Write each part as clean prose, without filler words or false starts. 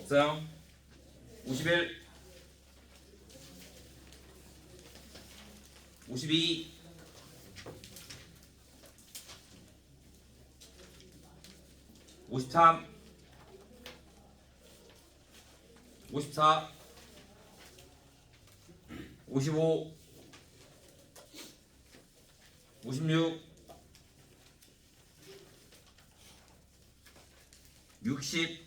됐어요? 51 52 53 54 55 56 60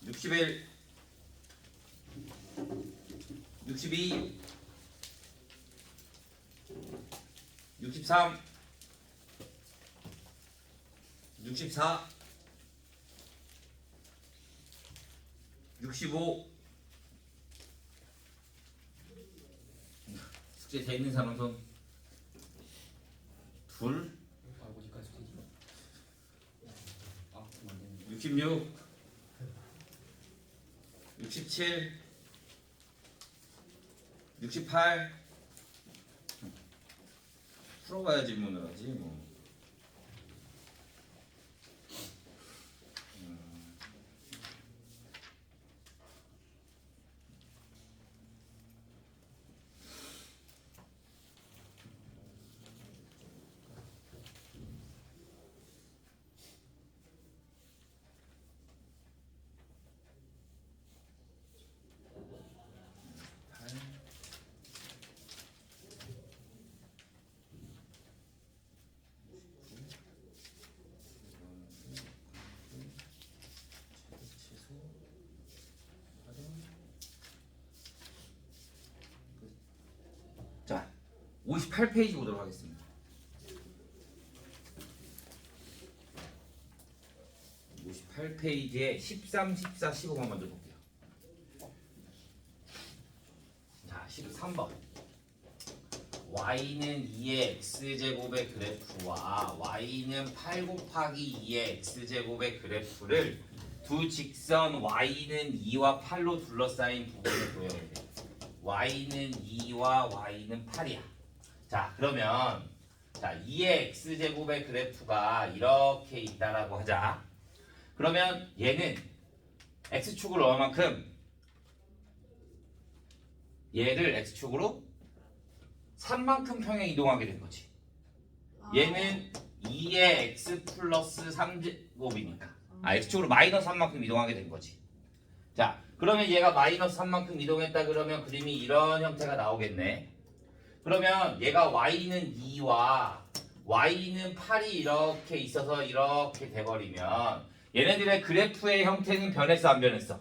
61 62 63 64 65 숙제 돼 있는 사람 손 둘 66 67 68 풀어봐야 질문을 하지 뭐. 자, 58페이지 보도록 하겠습니다. 58페이지에 13, 14, 15번 먼저 볼게요. 자, 13번. y는 2의 x제곱의 그래프와 y는 8 곱하기 2의 x제곱의 그래프를 두 직선 y는 2와 8로 둘러싸인 부분을 보여야 돼요. y는 2와 y는 8이야. 자, 그러면 자, 2의 x제곱의 그래프가 이렇게 있다라고 하자. 그러면 얘는 x축을 얼마만큼? 얘를 x축으로 3만큼 평행 이동하게 된 거지. 얘는 2의 x 플러스 3제곱이니까 x축으로 마이너스 3만큼 이동하게 된 거지. 자, 그러면 얘가 마이너스 3만큼 이동했다 그러면 그림이 이런 형태가 나오겠네. 그러면 얘가 y는 2와 y는 8이 이렇게 있어서 이렇게 돼버리면 얘네들의 그래프의 형태는 변했어 안 변했어?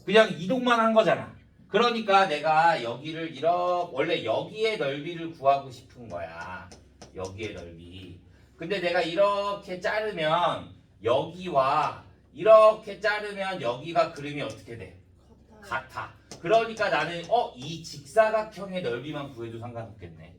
그냥 이동만 한 거잖아. 그러니까 내가 여기를 이렇게 원래 여기의 넓이를 구하고 싶은 거야. 여기의 넓이. 근데 내가 이렇게 자르면 여기와 이렇게 자르면 여기가 그림이 어떻게 돼? 같아. 그러니까 나는 이 직사각형의 넓이만 구해도 상관없겠네.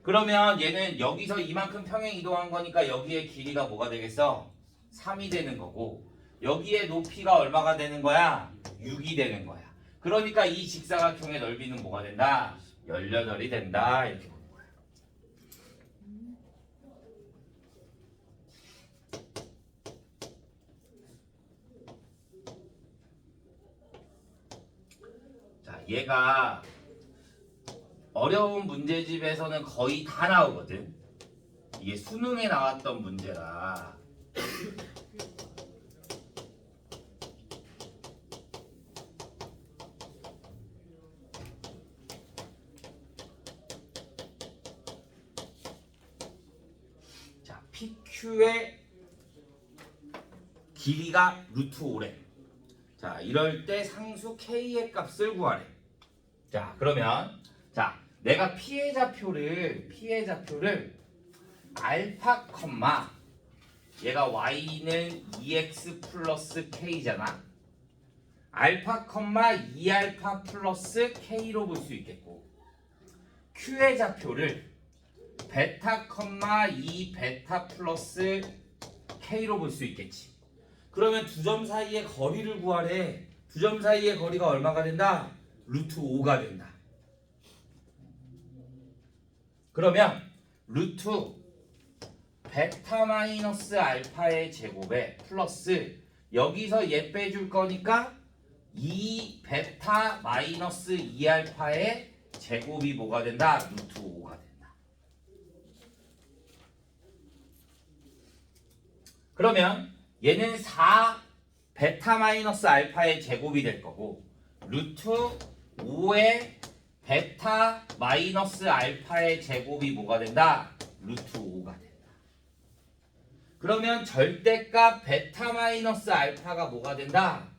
그러면 얘는 여기서 이만큼 평행 이동한 거니까 여기의 길이가 뭐가 되겠어? 3이 되는 거고 여기의 높이가 얼마가 되는 거야? 6이 되는 거야. 그러니까 이 직사각형의 넓이는 뭐가 된다? 18이 된다. 이렇게 보는 거야. 자, 얘가 어려운 문제집에서는 거의 다 나오거든. 이게 수능에 나왔던 문제라. 자, PQ의 길이가 루트 5래. 자, 이럴 때 상수 K의 값을 구하래. 자, 그러면 자, 내가 피해 좌표를 알파 컴마 얘가 y는 2x 플러스 k잖아. 알파 컴마 2알파 플러스 k로 볼 수 있겠고 q의 좌표를 베타 컴마 2 베타 플러스 k로 볼 수 있겠지. 그러면 두 점 사이의 거리를 구하래. 두 점 사이의 거리가 얼마가 된다? 루트 5가 된다. 그러면 루트 베타 마이너스 알파의 제곱에 플러스 여기서 얘 빼줄 거니까 2 베타 마이너스 2알파의 제곱이 뭐가 된다? 루트 5가 된다. 그러면 얘는 4 베타 마이너스 알파의 제곱이 될 거고 루트 5의 베타 마이너스 알파의 제곱이 뭐가 된다? 루트 5가 된다. 그러면 절대값 베타 마이너스 알파가 뭐가 된다?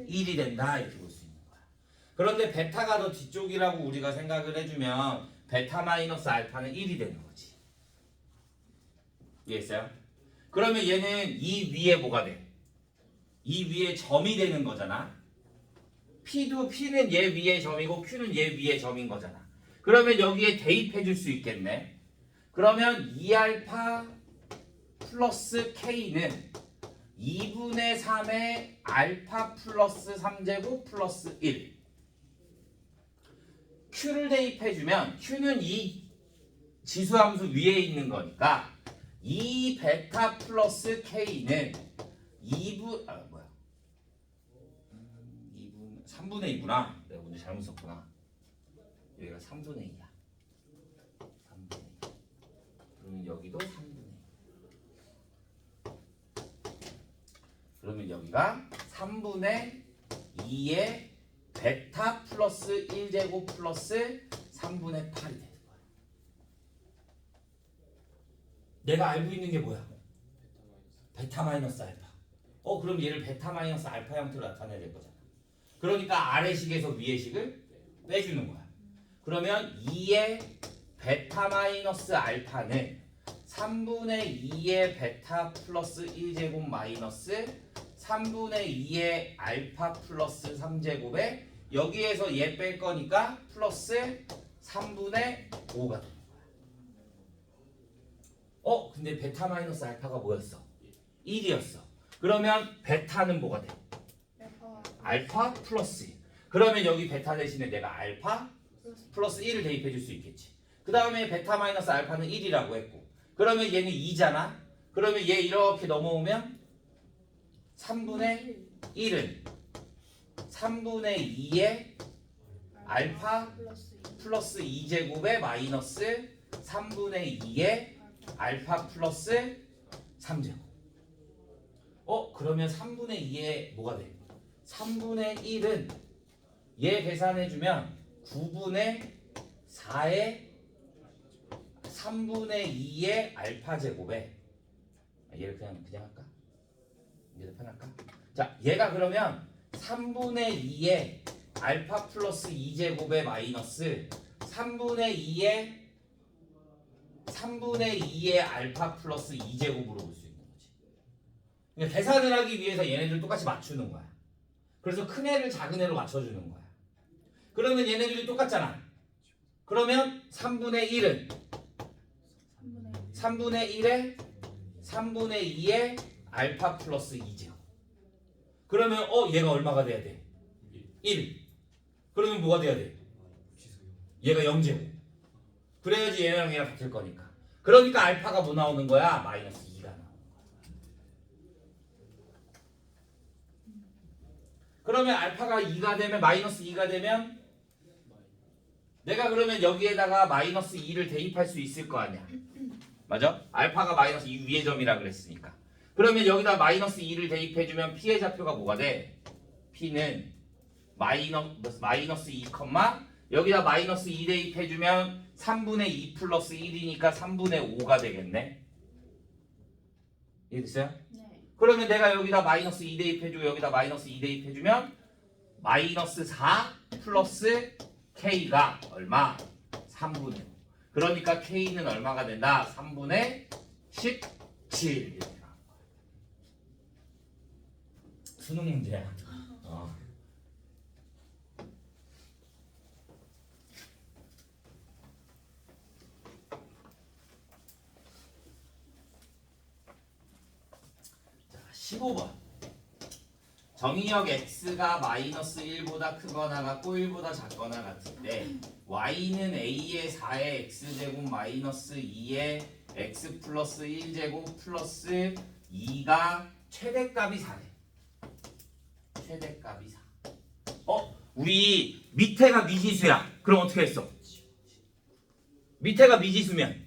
1이 된다. 이렇게 볼 수 있는 거야. 그런데 베타가 더 뒤쪽이라고 우리가 생각을 해주면 베타 마이너스 알파는 1이 되는 거지. 이해했어요? 그러면 얘는 이 위에 뭐가 돼? 이 위에 점이 되는 거잖아. P는 얘 위에 점이고 Q는 얘 위에 점인 거잖아. 그러면 여기에 대입해 줄 수 있겠네. 그러면 2알파 플러스 K는 2분의 3의 알파 플러스 3제곱 플러스 1. Q를 대입해주면 Q는 이 지수함수 위에 있는 거니까 2 베타 플러스 K는 2분 3분의 2구나. 내가 먼저 잘못 썼구나. 여기가 3분의 2야. 3분의 2. 그러면 여기도 3분의 2. 그러면 여기가 3분의 2의 베타 플러스 1제곱 플러스 3분의 8이 되는 거야. 내가 알고 있는 게 뭐야? 베타 마이너스 알파. 그럼 얘를 베타 마이너스 알파 형태로 나타내야 될 거잖아. 그러니까 아래식에서 위에식을 빼주는 거야. 그러면 2의 베타 마이너스 알파는 3분의 2의 베타 플러스 1제곱 마이너스 3분의 2의 알파 플러스 3제곱에 여기에서 얘 뺄 거니까 플러스 3분의 5가 되는 거야. 근데 베타 마이너스 알파가 뭐였어? 1이었어. 그러면 베타는 뭐가 돼? 알파 플러스 1. 그러면 여기 베타 대신에 내가 알파 플러스 1을 대입해 줄 수 있겠지. 그 다음에 베타 마이너스 알파는 1이라고 했고 그러면 얘는 2잖아. 그러면 얘 이렇게 넘어오면 3분의 1은 3분의 2의 알파 플러스 2제곱에 마이너스 3분의 2의 알파 플러스 3제곱. 그러면 3분의 2에 뭐가 돼? 3분의 1은 얘 계산해주면 9분의 4의 3분의 2의 알파 제곱에 얘를 그냥 할까? 얘를 편할까? 자, 얘가 그러면 3분의 2의 알파 플러스 2제곱에 마이너스 3분의 2의 알파 플러스 2제곱으로 볼 수 있는 거지. 그러니까 계산을 하기 위해서 얘네들 똑같이 맞추는 거야. 그래서 큰 애를 작은 애로 맞춰주는 거야. 그러면 얘네들이 똑같잖아. 그러면 3분의 1은 3분의 1에 3분의 2의 알파 플러스 2제곱. 그러면 얘가 얼마가 돼야 돼? 1. 그러면 뭐가 돼야 돼? 얘가 0제곱. 그래야지 얘랑 얘랑 같을 거니까. 그러니까 알파가 뭐 나오는 거야? 마이너스 2가 나오는 거야. 그러면 알파가 2가 되면 마이너스 2가 되면 내가 그러면 여기에다가 마이너스 2를 대입할 수 있을 거 아니야. 맞아? 알파가 마이너스 2 위의 점이라 그랬으니까. 그러면 여기다 마이너스 2를 대입해주면 P의 좌표가 뭐가 돼? P는 마이너스 2, 여기다 마이너스 2 대입해주면 3분의 2 플러스 1이니까 3분의 5가 되겠네. 이해됐어요? 네. 그러면 내가 여기다 마이너스 2 대입해주고 여기다 마이너스 2 대입해주면 마이너스 4 플러스 K가 얼마? 3분의 5. 그러니까 K는 얼마가 된다? 3분의 17 이렇게 나오는 거야. 수능 문제야. 자, 15번. 정의역 x가 마이너스 1보다 크거나 같고 1보다 작거나 같을 때 y는 a의 4의 x제곱 마이너스 2의 x 플러스 1제곱 플러스 2가 최대값이 4래. 최대값이 4. 우리 밑에가 미지수야. 그럼 어떻게 했어? 밑에가 미지수면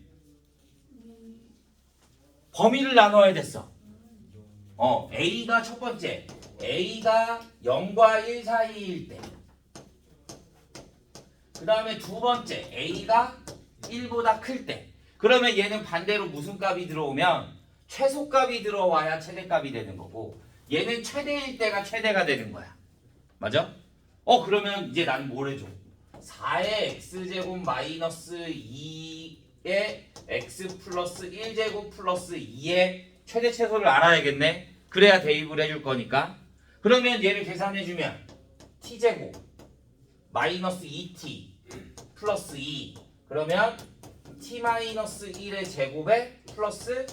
범위를 나눠야 됐어. A가 첫 번째. A가 0과 1 사이일 때. 그 다음에 두 번째. A가 1보다 클 때. 그러면 얘는 반대로 무슨 값이 들어오면 최소값이 들어와야 최대값이 되는 거고, 얘는 최대일 때가 최대가 되는 거야. 맞아? 그러면 이제 난 뭘 해줘? 4의 x제곱 마이너스 2의 x 플러스 1제곱 플러스 2의 최대 최소를 알아야겠네. 그래야 대입을 해줄 거니까. 그러면 얘를 계산해주면 t제곱 마이너스 2t 플러스 2, 그러면 t 마이너스 1의 제곱에 플러스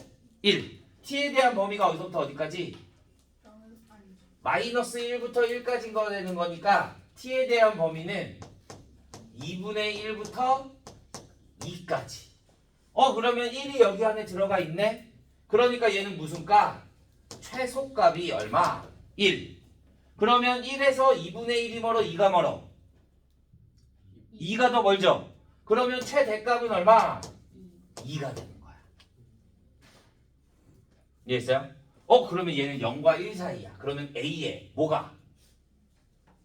1. t에 대한 범위가 어디서부터 어디까지? 마이너스 1부터 1까지인 거 되는 거니까 t에 대한 범위는 2분의 1부터 2까지. 그러면 1이 여기 안에 들어가 있네? 그러니까 얘는 무슨 값? 최소값이 얼마? 1. 그러면 1에서 2분의 1이 멀어? 2가 멀어? 2가 더 멀죠? 그러면 최대값은 얼마? 2가 되는 거야. 이해했어요? 그러면 얘는 0과 1 사이야. 그러면 A에 뭐가?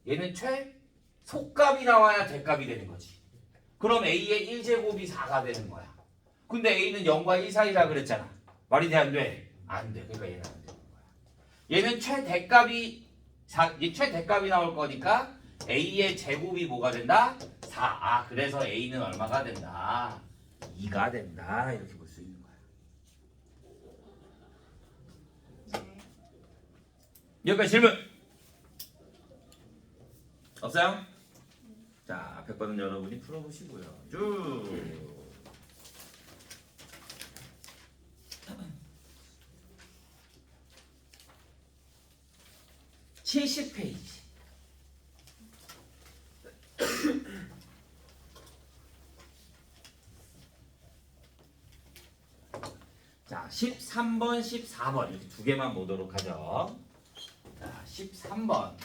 얘는 최소값이 나와야 대값이 되는 거지. 그럼 A의 1제곱이 4가 되는 거야. 근데 A는 0과 1 사이라 그랬잖아. 말이 돼 안 돼? 안 돼. 그러니까 얘는 안 되는 거야. 얘는 최대값이 나올 거니까 A의 제곱이 뭐가 된다? 4. 그래서 A는 얼마가 된다? 2가 된다. 이렇게 볼 수 있는 거야. 여기까지 질문 없어요? 자, 앞에 거는 여러분이 풀어보시고요. 쭉 70페이지. 자, 13번, 14번 이렇게 두 개만 보도록 하죠. 자, 13번.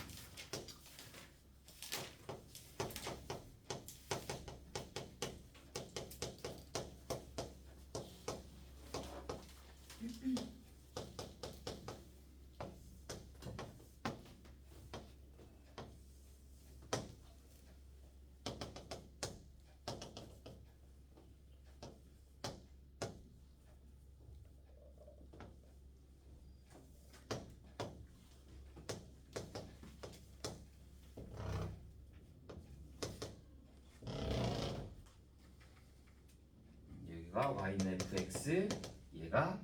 여기가 y는 fx, 얘가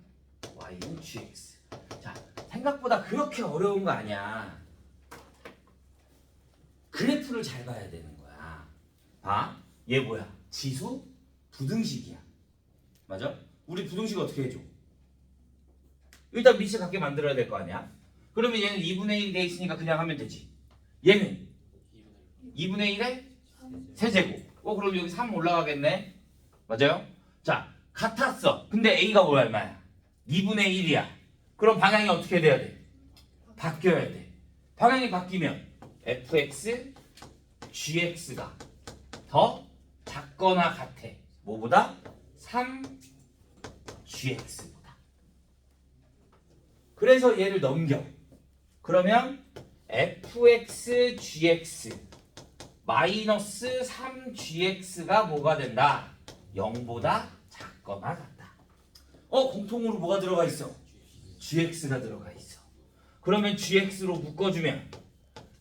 y는 gx. 자, 생각보다 그렇게 어려운 거 아니야. 그래프를 잘 봐야 되는 거야. 봐, 얘 뭐야? 지수 부등식이야. 맞아? 우리 부등식 어떻게 해줘? 일단 밑에 같게 만들어야 될 거 아니야? 그러면 얘는 2분의 1 돼 있으니까 그냥 하면 되지. 얘는 2분의 1의 세제곱. 그럼 여기 3 올라가겠네. 맞아요? 자, 같았어. 근데 A가 뭐야, 얼마야? 2분의 1이야. 그럼 방향이 어떻게 돼야 돼? 바뀌어야 돼. 방향이 바뀌면 fx, gx가 더 작거나 같아. 뭐보다? 3gx보다. 그래서 얘를 넘겨. 그러면 fx, gx 마이너스 3gx가 뭐가 된다? 0보다 작거나 같다. 공통으로 뭐가 들어가 있어? gx가 들어가 있어. 그러면 gx로 묶어주면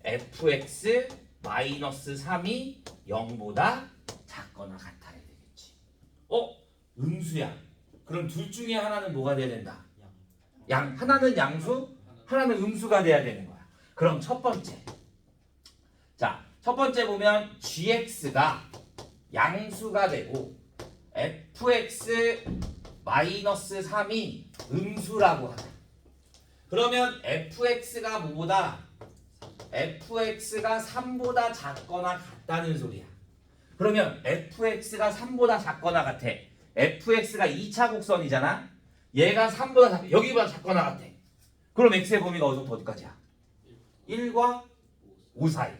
fx 마이너스 3이 0보다 작거나 같아야 되겠지. 음수야. 그럼 둘 중에 하나는 뭐가 돼야 된다? 하나는 양수, 하나는 음수가 돼야 되는 거야. 그럼 첫 번째. 자, 첫 번째 보면 gx가 양수가 되고 fx 마이너스 3이 음수라고 하자. 그러면 fx가 뭐보다? fx가 3보다 작거나 같다는 소리야. 그러면 fx가 3보다 작거나 같아. fx가 2차 곡선이잖아. 얘가 3보다 여기보다 작거나 같아. 그럼 x의 범위가 어디서부터 어디까지야? 1과 5 사이.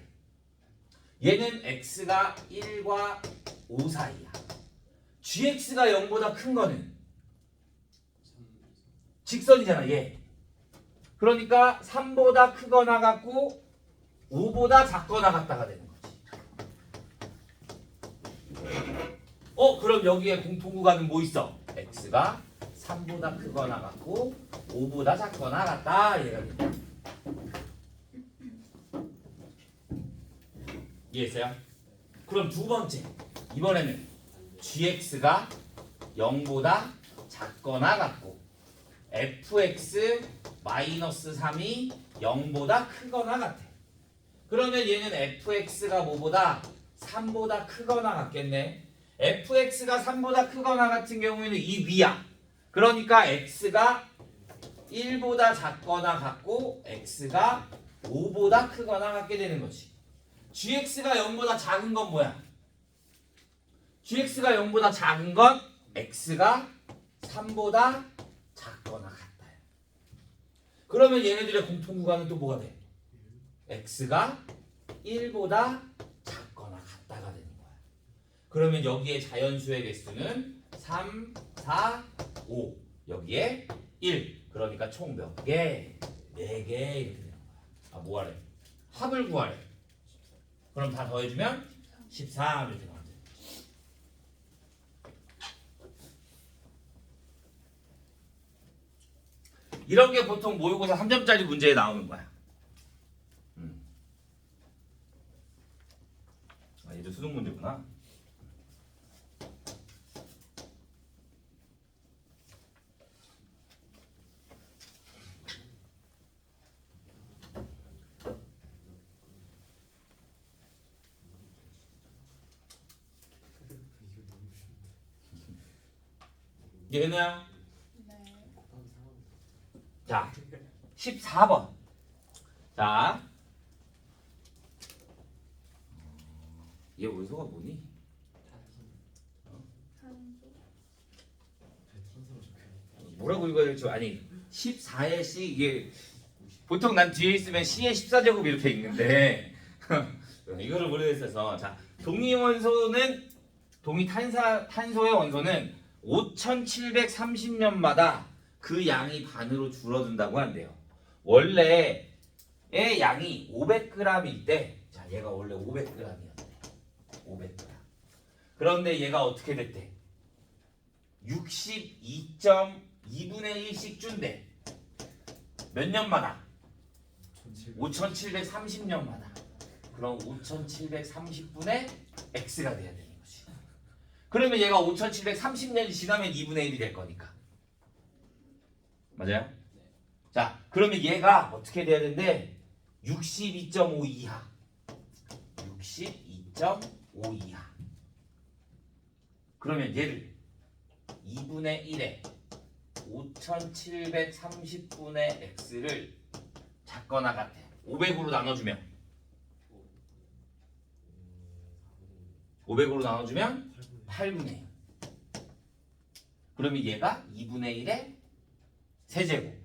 얘는 x가 1과 5 사이야. gx가 0보다 큰 거는 직선이잖아, 얘. 그러니까 3보다 크거나 같고 5보다 작거나 같다가 되는 거지. 그럼 여기에 공통구간은 뭐 있어? x가 3보다 크거나 같고 5보다 작거나 같다. 얘가 된다. 이해했어요? 그럼 두 번째, 이번에는 gx가 0보다 작거나 같고 fx-3이 0보다 크거나 같아. 그러면 얘는 fx가 뭐보다 3보다 크거나 같겠네. fx가 3보다 크거나 같은 경우에는 이 위야. 그러니까 x가 1보다 작거나 같고 x가 5보다 크거나 같게 되는 거지. gx가 0보다 작은 건 뭐야? gx가 0보다 작은 건 x가 3보다 작거나 같다. 그러면 얘네들의 공통구간은 또 뭐가 돼? x가 1보다 작거나 같다가 되는 거야. 그러면 여기에 자연수의 개수는 3, 4, 5. 여기에 1. 그러니까 총 몇 개? 4개 이렇게 되는 거야. 뭐하래? 합을 구하래. 그럼 다 더해주면 13 이렇게 나와. 이런 게 보통 모의고사 3점짜리 문제에 나오는 거야. 얘도 수능 문제구나. 얘는 자 14번. 자 얘 원소가 뭐니? 뭐라고 읽어야 될지. 아니 14의 C, 이게 보통 난 뒤에 있으면 C의 14제곱 이렇게 읽는데 이거를 모르겠어서. 자 동위원소는 탄소의 원소는 5730년마다 그 양이 반으로 줄어든다고 한대요. 원래의 양이 500g일 때, 자 얘가 원래 500g이었대. 500g. 그런데 얘가 어떻게 됐대? 62.2분의 1씩 준대. 몇 년마다? 5730년마다. 그럼 5730분의 x가 돼야 되는 거지. 그러면 얘가 5730년이 지나면 2분의 1이 될 거니까. 맞아요? 자, 그러면 얘가 어떻게 돼야 된대? 62.5 이하. 62.5 이하. 그러면 얘를 2분의 1에 5730분의 x를 작거나 같아. 500으로 나눠주면 8분의 1. 그러면 얘가 2분의 1의 세제곱.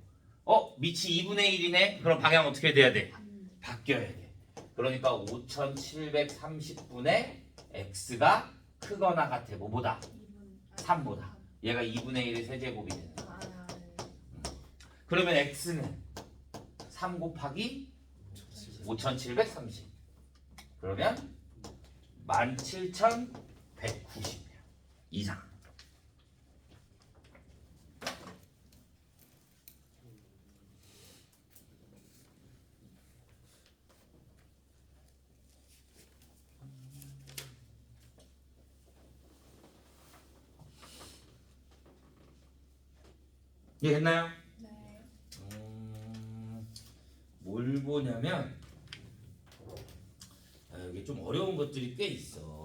밑이 2분의 1이네. 그럼 방향 어떻게 돼야 돼? 바뀌어야 돼. 그러니까 5730분의 x가 크거나 같아. 뭐보다? 3보다. 얘가 2분의 1의 세제곱이 되는 거야. 그러면 x는 3 곱하기 5730. 그러면 17190 이상. 이해했나요? 네. 뭘 보냐면 여기 좀 어려운 것들이 꽤 있어.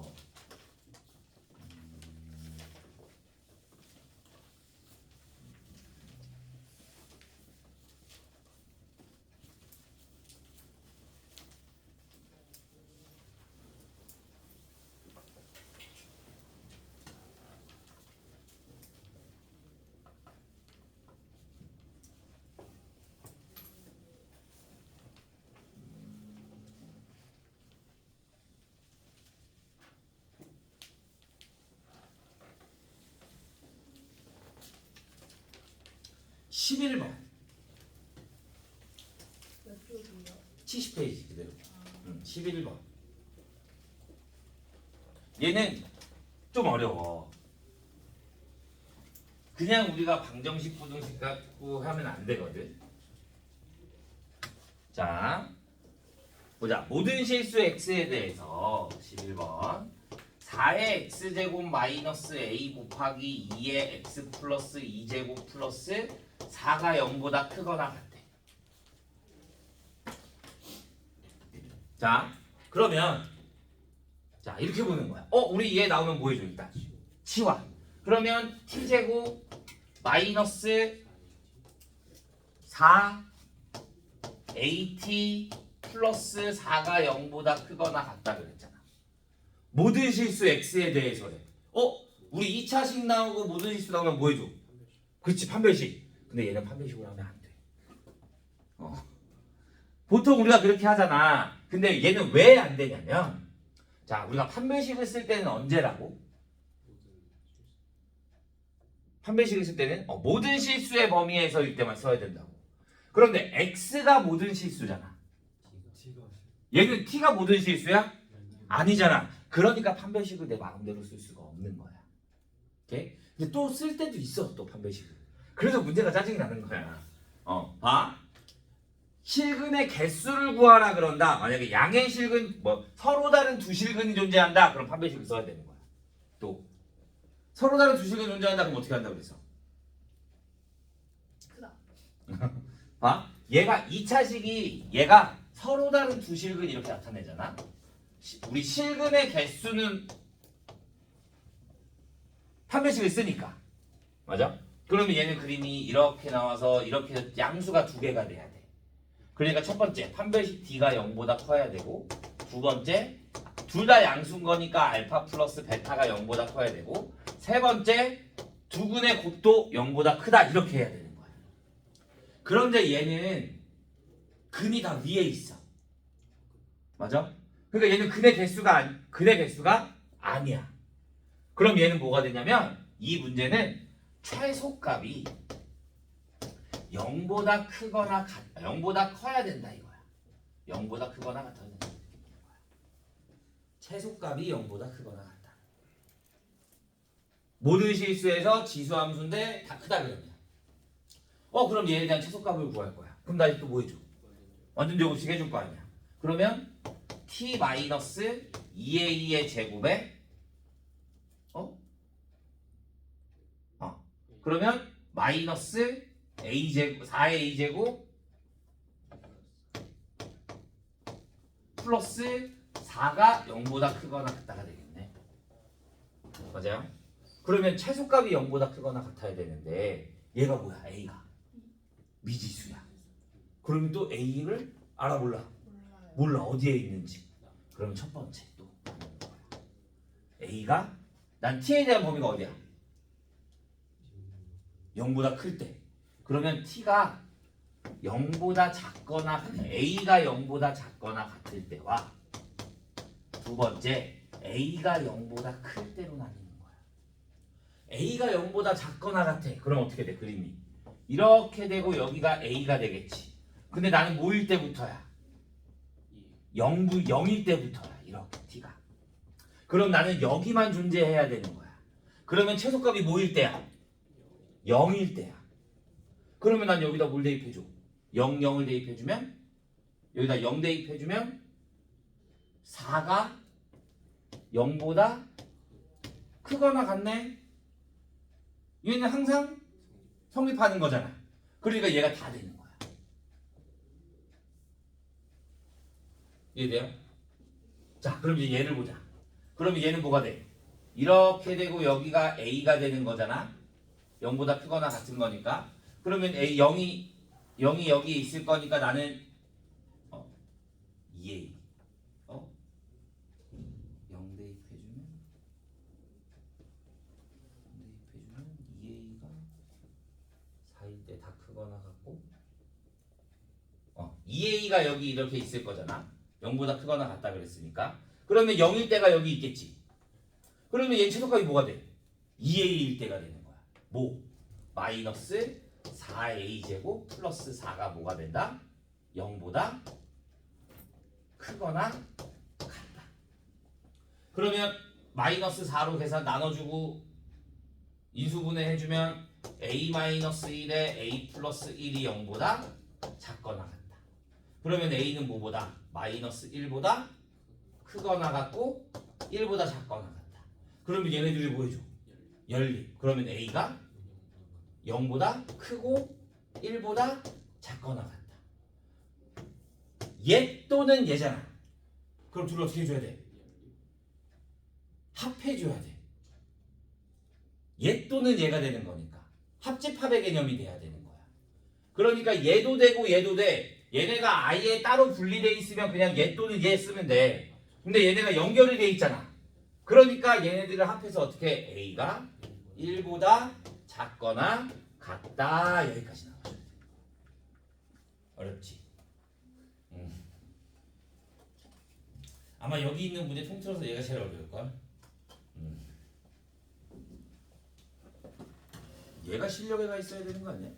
11번 몇 쪽이요? 70페이지 그대로 11번 얘는 좀 어려워. 그냥 우리가 방정식 부등식 갖고 하면 안 되거든. 자 보자. 모든 실수 x에 대해서 11번 4의 x제곱 마이너스 a 곱하기 2의 x 플러스 2제곱 플러스 4가 0보다 크거나 같대. 자 그러면 자 이렇게 보는 거야. 우리 얘 나오면 뭐 해줘 일단 치환. 그러면 t제곱 마이너스 4 at 플러스 4가 0보다 크거나 같다 그랬잖아. 모든 실수 x에 대해서래. 우리 2차식 나오고 모든 실수 나오면 뭐 해줘? 그렇지 판별식. 근데 얘는 판별식으로 하면 안 돼. 보통 우리가 그렇게 하잖아. 근데 얘는 왜 안 되냐면 자 우리가 판별식을 쓸 때는 언제라고? 판별식을 쓸 때는 모든 실수의 범위에서일 때만 써야 된다고. 그런데 x가 모든 실수잖아. 얘는 t가 모든 실수야? 아니잖아. 그러니까 판별식을 내 마음대로 쓸 수가 없는 거야. 오케이? 근데 또 쓸 때도 있어. 또 판별식을. 그래서 문제가 짜증이 나는 거야. 봐. 실근의 개수를 구하라 그런다. 만약에 양의 실근 서로 다른 두 실근이 존재한다. 그럼 판별식을 써야 되는 거야. 또 서로 다른 두 실근이 존재한다. 그럼 어떻게 한다고 그랬어? 크다. 봐. 얘가 2차식이 얘가 서로 다른 두 실근 이렇게 나타내잖아. 우리 실근의 개수는 판별식을 쓰니까. 맞아? 그러면 얘는 그림이 이렇게 나와서 이렇게 해서 양수가 두 개가 돼야 돼. 그러니까 첫 번째 판별식 D가 0보다 커야 되고 두 번째 둘 다 양수인 거니까 알파 플러스 베타가 0보다 커야 되고 세 번째 두 근의 곱도 0보다 크다 이렇게 해야 되는 거야. 그런데 얘는 근이 다 위에 있어. 맞아? 그러니까 얘는 근의 개수가 아니야. 그럼 얘는 뭐가 되냐면 이 문제는 최소값이 0보다 크거나 0보다 커야 된다 이거야. 0보다 크거나 같아야 된다. 최소값이 0보다 크거나 같다. 모든 실수에서 지수함수인데 다 크다 그러면. 그럼 얘에 대한 최소값을 구할 거야. 그럼 나 또 뭐 해줘? 완전 제곱식 해줄 거 아니야. 그러면 t 마이너스 2a의 제곱에 그러면 마이너스 a제곱 4의 a제곱 플러스 4가 0보다 크거나 같다가 되겠네. 맞아요? 그러면 최소값이 0보다 크거나 같아야 되는데 얘가 뭐야? a가 미지수야. 그러면 또 a를 알아 몰라? 몰라 어디에 있는지. 그럼 첫 번째 또 a가 난 t에 대한 범위가 어디야? 0보다 클 때. 그러면 t가 0보다 작거나 a가 0보다 작거나 같을 때와 두 번째 a가 0보다 클 때로 나뉘는 거야. a가 0보다 작거나 같아. 그럼 어떻게 돼? 그림이 이렇게 되고 여기가 a가 되겠지. 근데 나는 뭐일 때부터야? 0일 때부터야. 이렇게 t가. 그럼 나는 여기만 존재해야 되는 거야. 그러면 최소값이 뭐일 때야? 0일 때야. 그러면 난 여기다 뭘 대입해줘? 0, 0을 대입해주면 여기다 0 대입해주면 4가 0보다 크거나 같네. 얘는 항상 성립하는 거잖아. 그러니까 얘가 다 되는 거야. 이해돼요? 자 그럼 이제 얘를 보자. 그러면 얘는 뭐가 돼? 이렇게 되고 여기가 a가 되는 거잖아. 0보다 크거나 같은 거니까. 그러면 a 0이 여기 있을 거니까 나는 2a 0 대입해주면 2a가 4일 때 다 크거나 같고 2a가 여기 이렇게 있을 거잖아. 0보다 크거나 같다 그랬으니까. 그러면 0일 때가 여기 있겠지. 그러면 얘 최소값이 뭐가 돼? 2a일 때가 되는 거야. 뭐? 마이너스 4a제곱 플러스 4가 뭐가 된다? 0보다 크거나 같다. 그러면 마이너스 4로 계산 나눠주고 인수분해 해주면 a-1에 a 플러스 1이 0보다 작거나 같다. 그러면 a는 뭐보다? 마이너스 1보다 크거나 같고 1보다 작거나 같다. 그러면 얘네들이 뭐 해줘? 열림. 그러면 a가 0보다 크고 1보다 작거나 같다. 얘 또는 얘잖아. 그럼 둘을 어떻게 해줘야 돼? 합해줘야 돼. 얘 또는 얘가 되는 거니까 합집합의 개념이 돼야 되는 거야. 그러니까 얘도 되고 얘도 돼. 얘네가 아예 따로 분리돼 있으면 그냥 얘 또는 얘 쓰면 돼. 근데 얘네가 연결이 돼 있잖아. 그러니까 얘네들을 합해서 어떻게 a가 1보다 작거나 같다. 여기까지 나와줘야 돼. 어렵지? 아마 여기 있는 문제 통틀어서 얘가 제일 어려울걸? 얘가 실력에가 있어야 되는 거 아니야?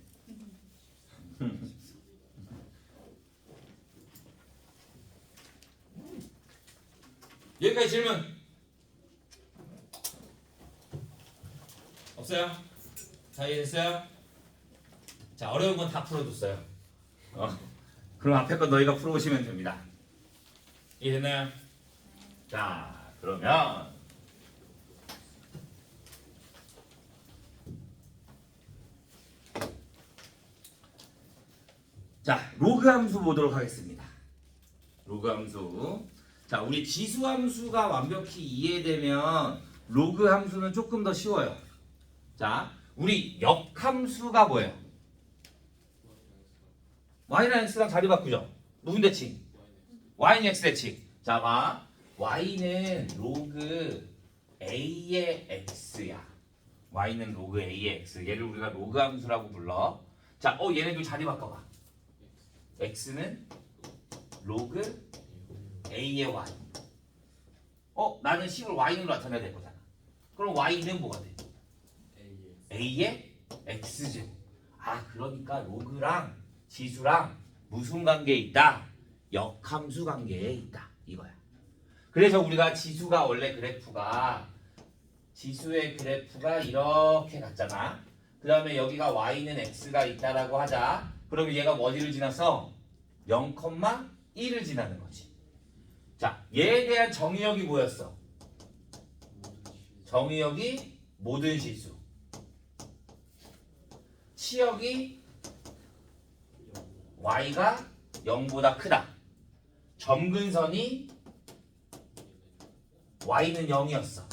여기까지 질문 없어요? 다 이해됐어요? 자, 어려운 건 다 풀어줬어요. 그럼 앞에 건 너희가 풀어오시면 됩니다. 이해됐나요? 자, 그러면 자, 로그 함수 보도록 하겠습니다. 로그 함수. 자, 우리 지수 함수가 완벽히 이해되면 로그 함수는 조금 더 쉬워요. 자, 우리 역함수가 뭐예요? y랑 x랑 자리 바꾸죠. 누군 대칭? y는 x 대칭. 자, 봐. y는 로그 a의 x야. y는 로그 a의 x. 얘를 우리가 로그 함수라고 불러. 자, 얘네들 자리 바꿔봐. x는 로그 a의 y. 나는 식을 y로 나타내야 될 거잖아. 그럼 y는 뭐가 돼? a의 x제곱. 그러니까 로그랑 지수랑 무슨 관계에 있다? 역함수 관계에 있다. 이거야. 그래서 우리가 지수가 원래 지수의 그래프가 이렇게 갔잖아. 그 다음에 여기가 y는 x가 있다라고 하자. 그러면 얘가 어디를 지나서 0,1을 지나는 거지. 자, 얘에 대한 정의역이 뭐였어? 정의역이 모든 실수. 치역이 y가 0보다 크다. 점근선이 y는 0이었어.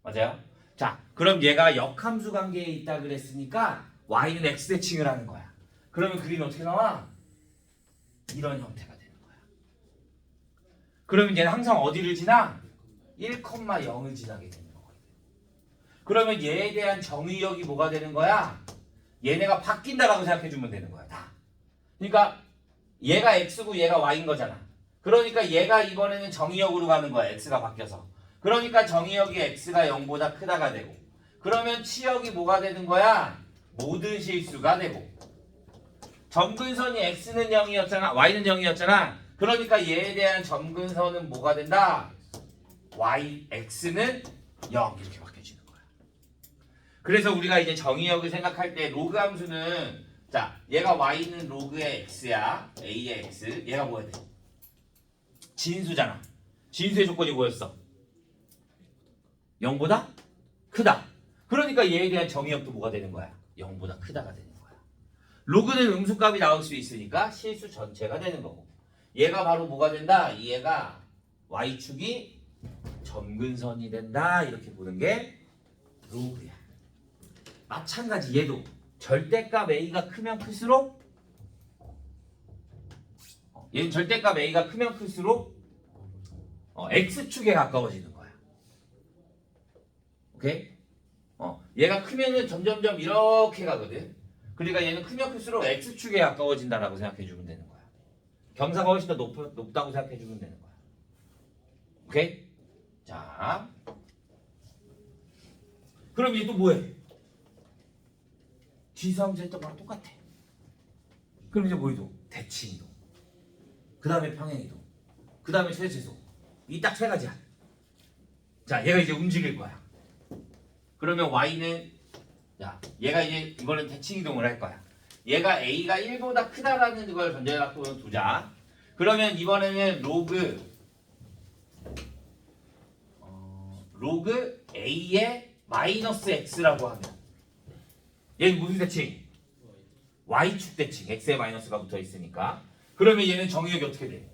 맞아요? 자, 그럼 얘가 역함수 관계에 있다 그랬으니까 y는 x대칭을 하는 거야. 그러면 그림이 어떻게 나와? 이런 형태가 되는 거야. 그러면 얘는 항상 어디를 지나? 1,0을 지나게 되는 거거든. 그러면 얘에 대한 정의역이 뭐가 되는 거야? 얘네가 바뀐다라고 생각해주면 되는 거야. 다. 그러니까 얘가 x고 얘가 y인 거잖아. 그러니까 얘가 이번에는 정의역으로 가는 거야. x가 바뀌어서. 그러니까 정의역이 x가 0보다 크다가 되고, 그러면 치역이 뭐가 되는 거야? 모든 실수가 되고, 점근선이 x는 0이었잖아. y는 0이었잖아. 그러니까 얘에 대한 점근선은 뭐가 된다? x는 0 이렇게 바뀌어지는 거야. 그래서 우리가 이제 정의역을 생각할 때 로그 함수는, 자, 얘가 y는 로그의 x야. a의 x. 얘가 뭐야 돼? 진수잖아. 진수의 조건이 뭐였어? 0보다 크다. 그러니까 얘에 대한 정의역도 뭐가 되는 거야? 0보다 크다가 되는 거야. 로그는 음수값이 나올 수 있으니까 실수 전체가 되는 거고, 얘가 바로 뭐가 된다? 얘가 y축이 점근선이 된다. 이렇게 보는 게 로그야. 마찬가지 얘도 절대값 a가 크면 클수록, 얘는 절대값 a가 크면 클수록 x축에 가까워지는 거야. 오케이? 얘가 크면은 점점점 이렇게 가거든. 그러니까 얘는 크면 클수록 x축에 가까워진다라고 생각해 주면 되는 거야. 경사가 훨씬 더 높다고 생각해 주면 되는 거야. 오케이? 자, 그럼 얘 또 뭐해? 지수함수 했던 거랑 똑같아. 그럼 이제 뭐 이동? 대칭 이동. 그 다음에 평행 이동. 그 다음에 최대 최소. 이 딱 세 가지야. 자, 얘가 이제 움직일 거야. 그러면 y는 야, 얘가 이제 이번엔 대칭 이동을 할 거야. 얘가 a가 1보다 크다라는 걸 전제해갖고 두자. 그러면 이번에는 로그 a의 마이너스 x라고 하면 얘는 무슨 대칭? y축 대칭. x의 마이너스가 붙어 있으니까. 그러면 얘는 정의역이 어떻게 돼?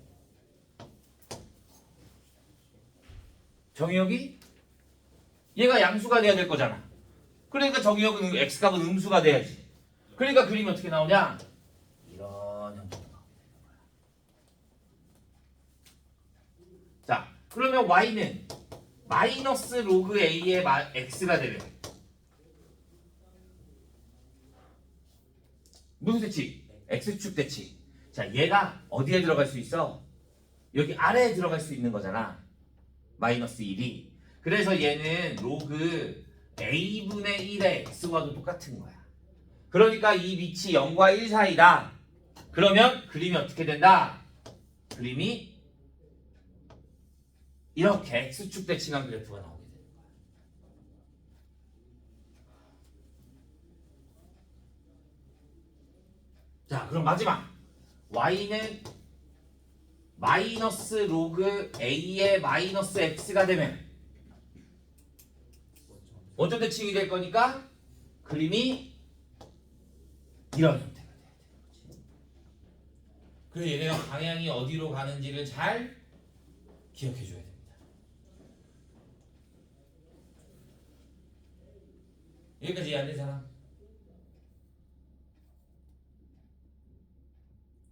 정의역이 얘가 양수가 돼야 될 거잖아. 그러니까 정의역은 x값은 음수가 돼야지. 그러니까 그림이 어떻게 나오냐? 이런 형태로 나오게 되는 거야. 자, 그러면 y는 마이너스 로그 a의 x가 되면 무슨 대칭? x축 대칭. 자, 얘가 어디에 들어갈 수 있어? 여기 아래에 들어갈 수 있는 거잖아. 마이너스 1이. 그래서 얘는 로그 a분의 1의 x와도 똑같은 거야. 그러니까 이 밑이 0과 1 사이다. 그러면 그림이 어떻게 된다? 그림이 이렇게 x축 대칭한 그래프가 나오게 되는 거야. 자, 그럼 마지막 y는 마이너스 로그 a의 마이너스 x가 되면 원점 대칭이 될 거니까 그림이 이런 형태가 돼야 되는 거지. 그래서 얘네가 방향이 어디로 가는지를 잘 기억해 줘야 됩니다. 여기까지 이해 안 된 사람?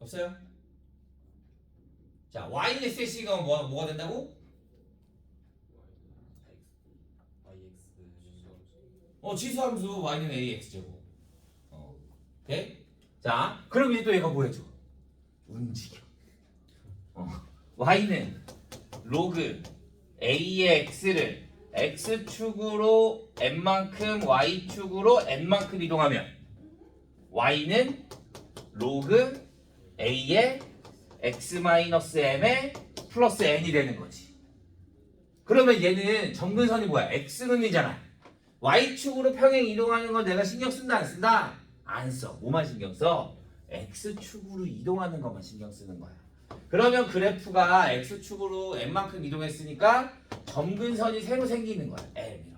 없어요? 자, y는 x가 뭐가 된다고? 지수함수 y는 ax제곱. 오케이? 자, 그럼 이제 또 얘가 뭐 해줘? 움직여. y는 로그 a의 x를 x축으로 n만큼 y축으로 n만큼 이동하면 y는 로그 a의 x-m의 플러스 n이 되는 거지. 그러면 얘는 점근선이 뭐야? x는이잖아. y축으로 평행 이동하는 건 내가 신경 쓴다 안 쓴다? 안 써. 뭐만 신경 써? x축으로 이동하는 것만 신경 쓰는 거야. 그러면 그래프가 x축으로 n만큼 이동했으니까 점근선이 새로 생기는 거야. m 이렇게.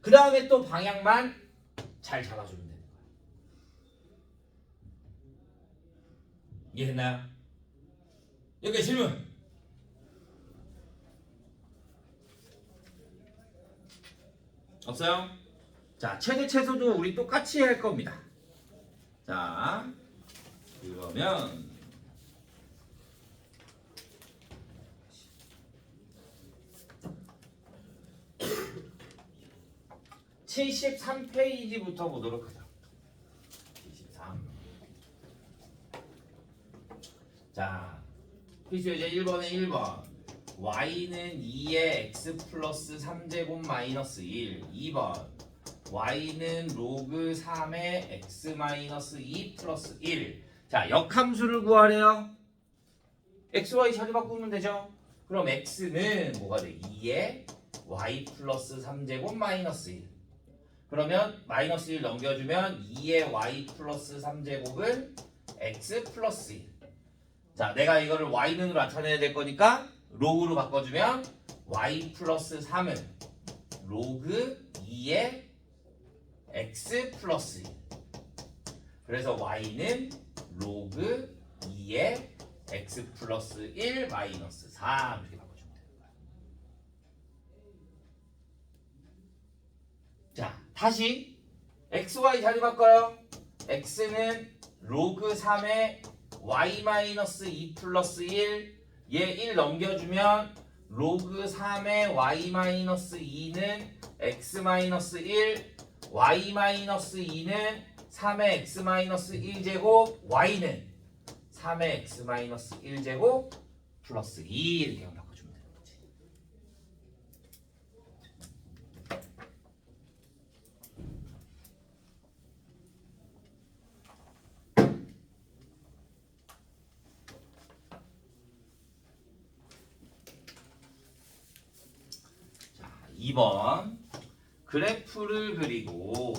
그 다음에 또 방향만 잘 잡아주면 되는 거야. 이해됐나요? 여기까지 질문. 없어요? 자, 최대 최소도 우리 똑같이 할 겁니다. 자, 그러면 73페이지부터 보도록 하자. 73. 자, 필수 예제 1번에 1번. y는 2의 x 플러스 3제곱 마이너스 1. 2번. y는 로그 3의 x 마이너스 2 플러스 1. 자, 역함수를 구하래요. x, y 자리 바꾸면 되죠. 그럼 x는 뭐가 돼? 2의 y 플러스 3제곱 마이너스 1. 그러면 마이너스 1 넘겨주면 2의 y 플러스 3제곱은 x 플러스 1. 자, 내가 이거를 y는으로 나타내야 될 거니까 로그로 바꿔주면 y 플러스 3은 로그 2의 x 플러스 1. 그래서 y는 로그 2의 x 플러스 1 마이너스 3 이렇게 바꿔주면 되는 거야. 자, 다시 x, y 자리 바꿔요. x는 로그 3의 y 마이너스 2 플러스 1. 얘 1 넘겨주면 로그 3의 y 마이너스 2는 x 마이너스 1. y 마이너스 2는 3의 x 마이너스 1제곱. y는 3의 x 마이너스 1제곱 플러스 2 이렇게 바꿔주면 되는 거지. 2번 그래프를 그리고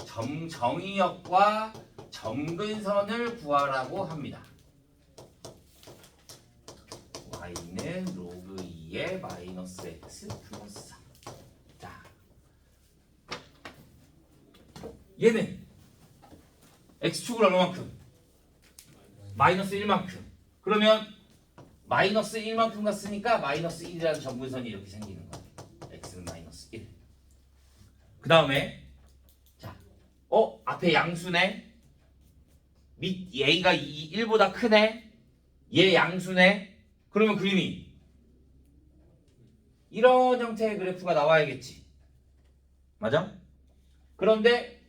정의역과 점근선을 구하라고 합니다. y는 로그 2의 마이너스 x 플러스 3. 자, 얘는 x축을 얼마만큼? 마이너스 1만큼. 그러면 마이너스 1만큼 갔으니까 마이너스 1이라는 점근선이 이렇게 생기는 거예요. x는 마이너스 1. 그 다음에 자, 앞에 양수네. 밑 a가 1보다 크네. 얘 양수네. 그러면 그림이 이런 형태의 그래프가 나와야겠지. 맞아? 그런데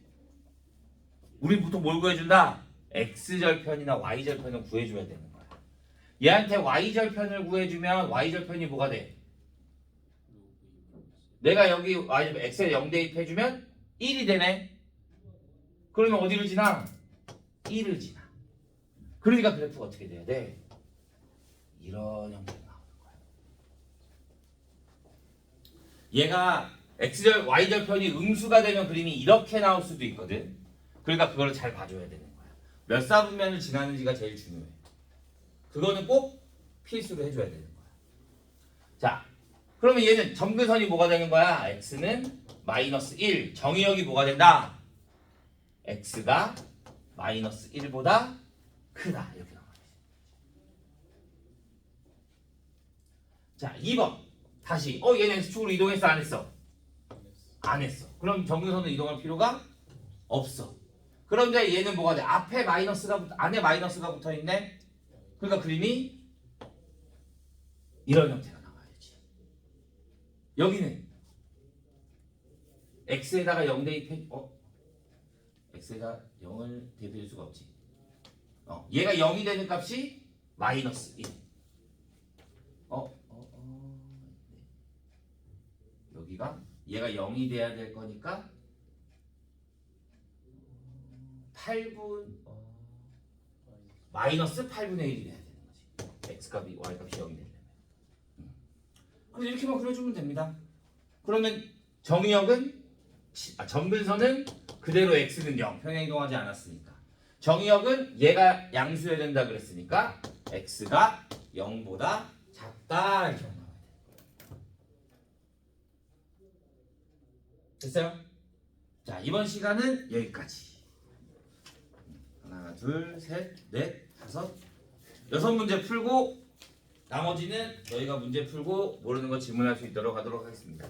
우리 보통 뭘 구해준다? x절편이나 y절편을 구해줘야 되는 거야. 얘한테 y절편을 구해주면 y절편이 뭐가 돼? 내가 여기 y절편 x에 0 대입해주면 1이 되네. 그러면 어디를 지나? 1을 지나. 그러니까 그래프가 어떻게 돼야 돼? 이런 형태가 나오는 거야. 얘가 x절, y절편이 음수가 되면 그림이 이렇게 나올 수도 있거든. 그러니까 그거를 잘 봐줘야 되는 거야. 몇 사분면을 지나는지가 제일 중요해. 그거는 꼭 필수로 해줘야 되는 거야. 자, 그러면 얘는 점근선이 뭐가 되는 거야? x는 마이너스 1. 정의역이 뭐가 된다? x가 마이너스 1보다 크다. 이렇게 나와. 자, 2번. 다시. 얘는 x축으로 이동했어? 안 했어? 안 했어. 그럼 점근선은 이동할 필요가 없어. 그런데 얘는 뭐가 돼? 앞에 마이너스가 안에 마이너스가 붙어 있네. 그러니까 그림이 이런 형태가 나와야지. 여기는 x에다가 0 대입해 x에다 0을 대입할 수가 없지. 얘가 0이 되는 값이 마이너스 1. 여기가 얘가 0이 돼야 될 거니까 8분 마이너스 8분의 1이 돼야 되는 거지. x값이 y값이 0이 되려면. 그래서 이렇게만 그려주면 됩니다. 그러면 정의역은 점근선은 그대로 x는 0 평행 이동하지 않았으니까 정의역은 얘가 양수여야 된다 그랬으니까 x가 0보다 작다 이렇게 나와야 돼. 됐어요? 자, 이번 시간은 여기까지. 하나, 둘, 셋, 넷, 다섯, 6문제 풀고 나머지는 저희가 문제 풀고 모르는 거 질문할 수 있도록 하도록 하겠습니다.